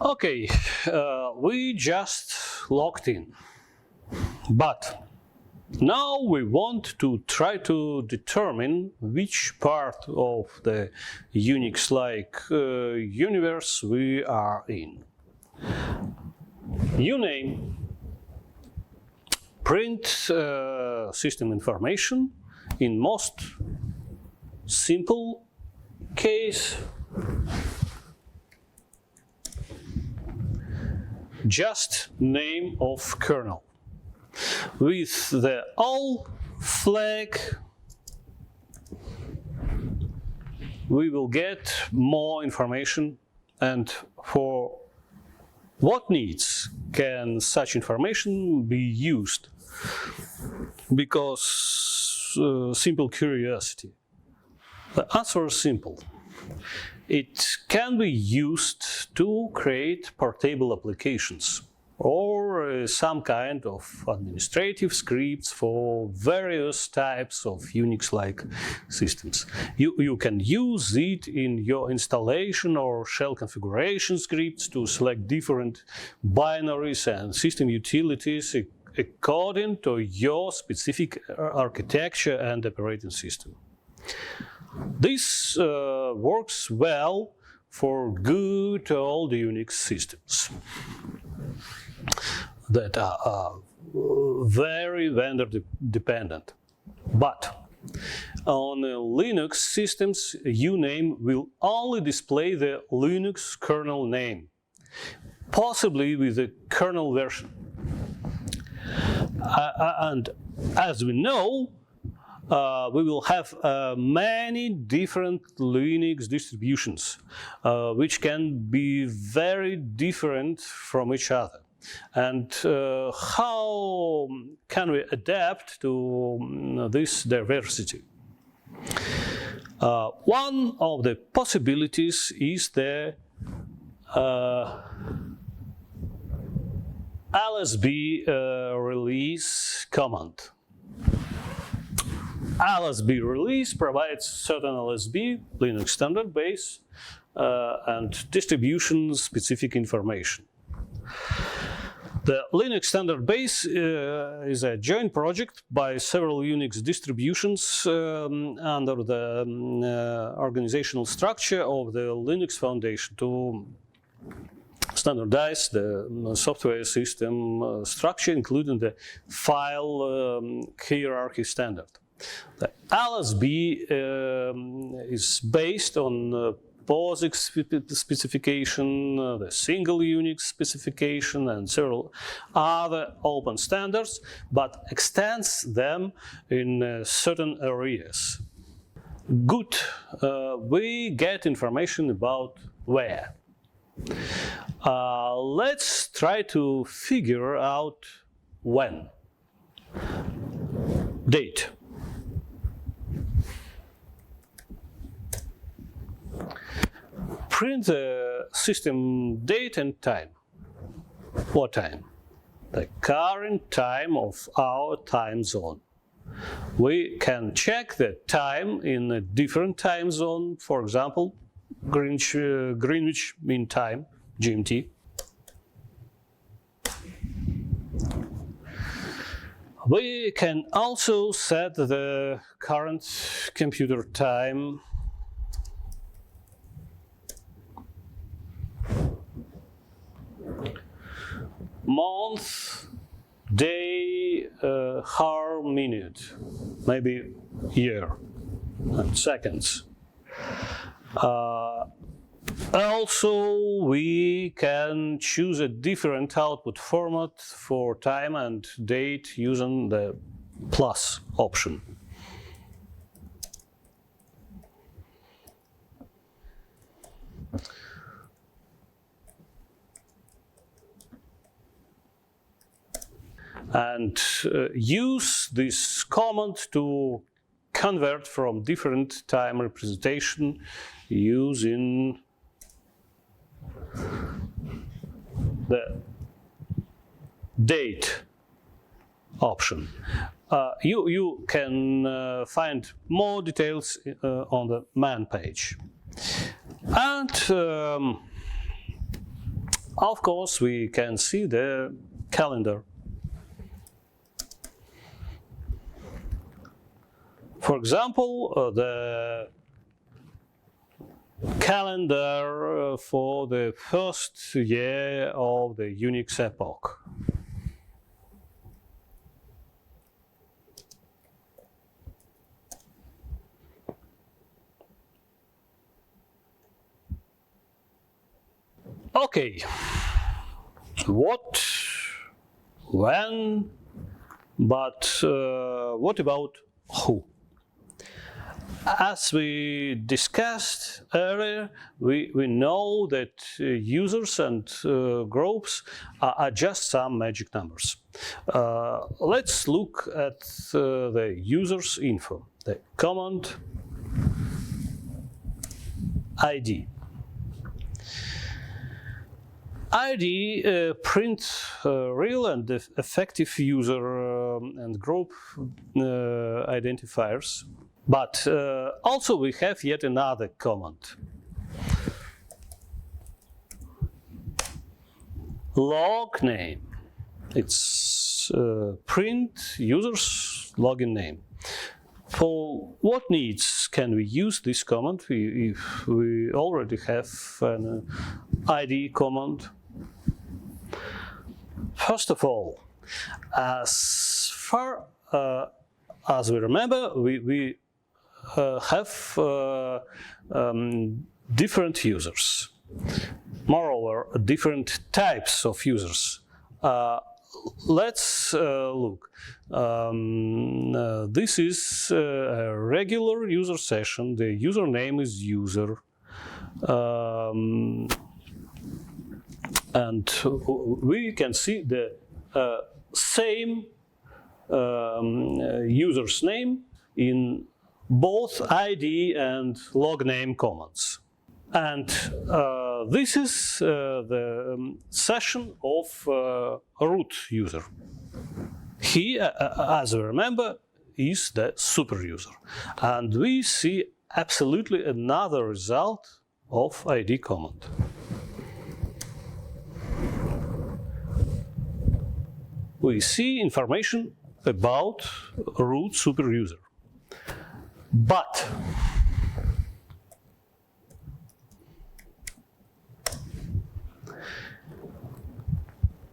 Okay, we just logged in, but now we want to try to determine which part of the Unix-like universe we are in. Uname, print system information in most simple case, just name of kernel. With the all flag, we will get more information, and for what needs can such information be used? Because simple curiosity. The answer is simple. It can be used to create portable applications or some kind of administrative scripts for various types of Unix-like systems. You can use it in your installation or shell configuration scripts to select different binaries and system utilities according to your specific architecture and operating system. This works well for good old Unix systems that are very vendor dependent. But on Linux systems, uname will only display the Linux kernel name, possibly with the kernel version. And as we know, we will have many different Linux distributions, which can be very different from each other. And how can we adapt to this diversity? One of the possibilities is the lsb release command. lsb release provides certain lsb, Linux standard base, and distribution specific information. The Linux standard base is a joint project by several Unix distributions under the organizational structure of the Linux Foundation to standardize the software system structure, including the file hierarchy standard. The LSB is based on POSIX specification, the single Unix specification, and several other open standards, but extends them in certain areas. Good, we get information about where. Let's try to figure out when. Date. Print the system date and time. What time? The current time of our time zone. We can check the time in a different time zone, for example, Greenwich Mean Time, GMT. We can also set the current computer time month, day, hour, minute, maybe year, and seconds. Also, we can choose a different output format for time and date using the plus option. And use this command to convert from different time representation using the date option. You can find more details on the man page. And of course, we can see the calendar. For example, the calendar for the first year of the Unix epoch. Okay, what, when, but what about who? As we discussed earlier, we know that users and groups are just some magic numbers. Let's look at the user's info, the command ID. ID prints real and effective user and group identifiers. But also we have yet another command. Log name. It's print user's login name. For what needs can we use this command if we already have an ID command? First of all, as far as we remember, we have different users. Moreover, different types of users. Let's look. This is a regular user session. The username is user. And we can see the same user's name in both ID and log name commands. And this is the session of root user. He, as we remember, is the super user. And we see absolutely another result of ID command. We see information about root super user. But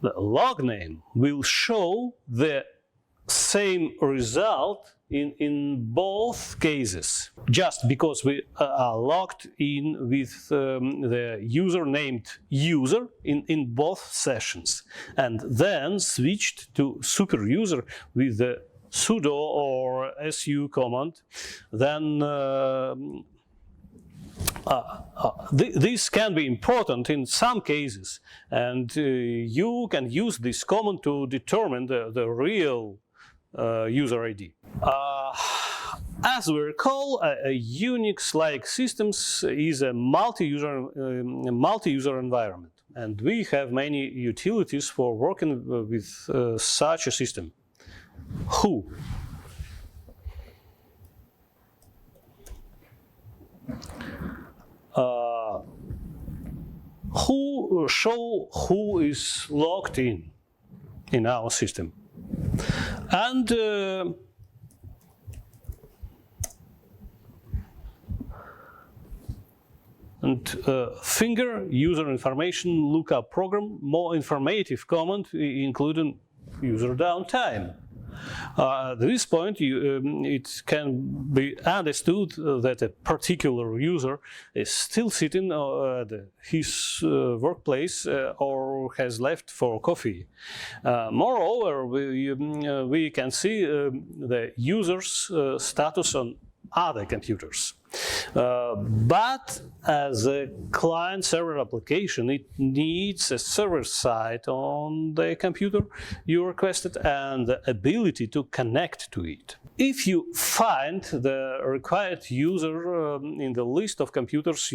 the log name will show the same result in both cases, just because we are logged in with the user named user in both sessions, and then switched to super user with the sudo or su command. Then this can be important in some cases, and you can use this command to determine the real user ID. As we recall, a Unix-like systems is a multi-user environment, and we have many utilities for working with such a system. Who? Who show who is logged in our system. And finger user information lookup program, more informative command, including user downtime. At this point, it can be understood that a particular user is still sitting at his workplace or has left for coffee. Moreover, we can see the user's status on other computers. But as a client-server application, it needs a server side on the computer you requested and the ability to connect to it. If you find the required user in the list of computers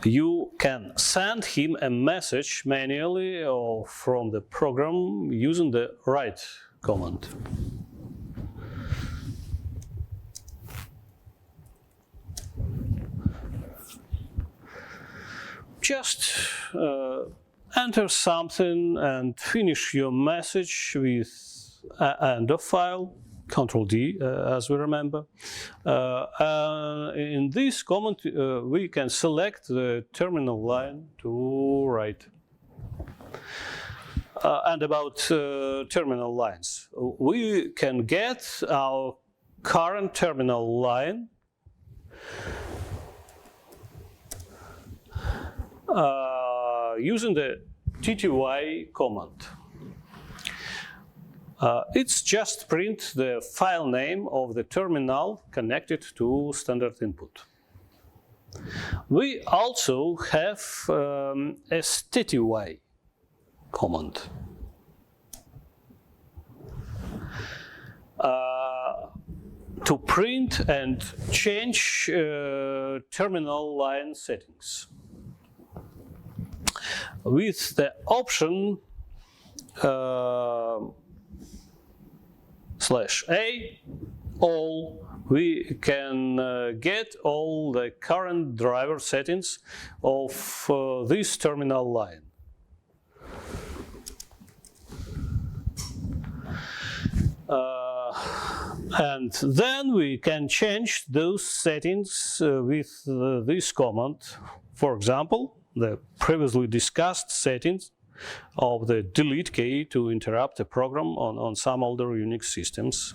you can send him a message manually or from the program using the write command. just enter something and finish your message with end of file, Ctrl D, as we remember. In this command, we can select the terminal line to write. And about terminal lines, we can get our current terminal line using the tty command. It's just print the file name of the terminal connected to standard input. We also have a sty command. To print and change terminal line settings. With the option /a all, we can get all the current driver settings of this terminal line. And then we can change those settings with this command. For example, the previously discussed settings of the delete key to interrupt a program on some older Unix systems.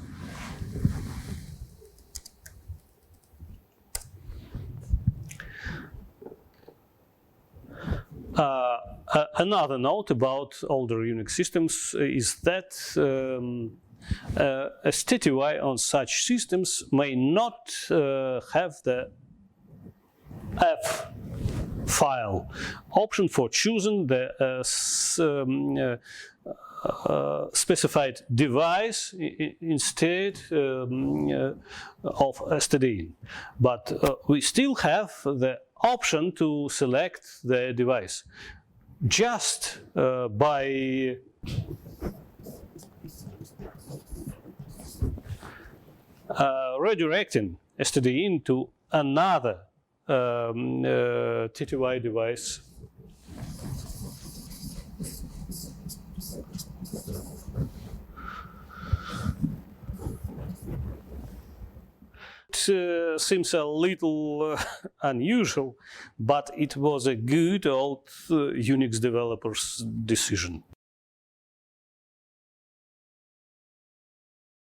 Another note about older Unix systems is that a sty on such systems may not have the F file option for choosing the specified device instead of stdin. But we still have the option to select the device just by redirecting stdin to another tty device. It seems a little unusual, but it was a good old Unix developer's decision.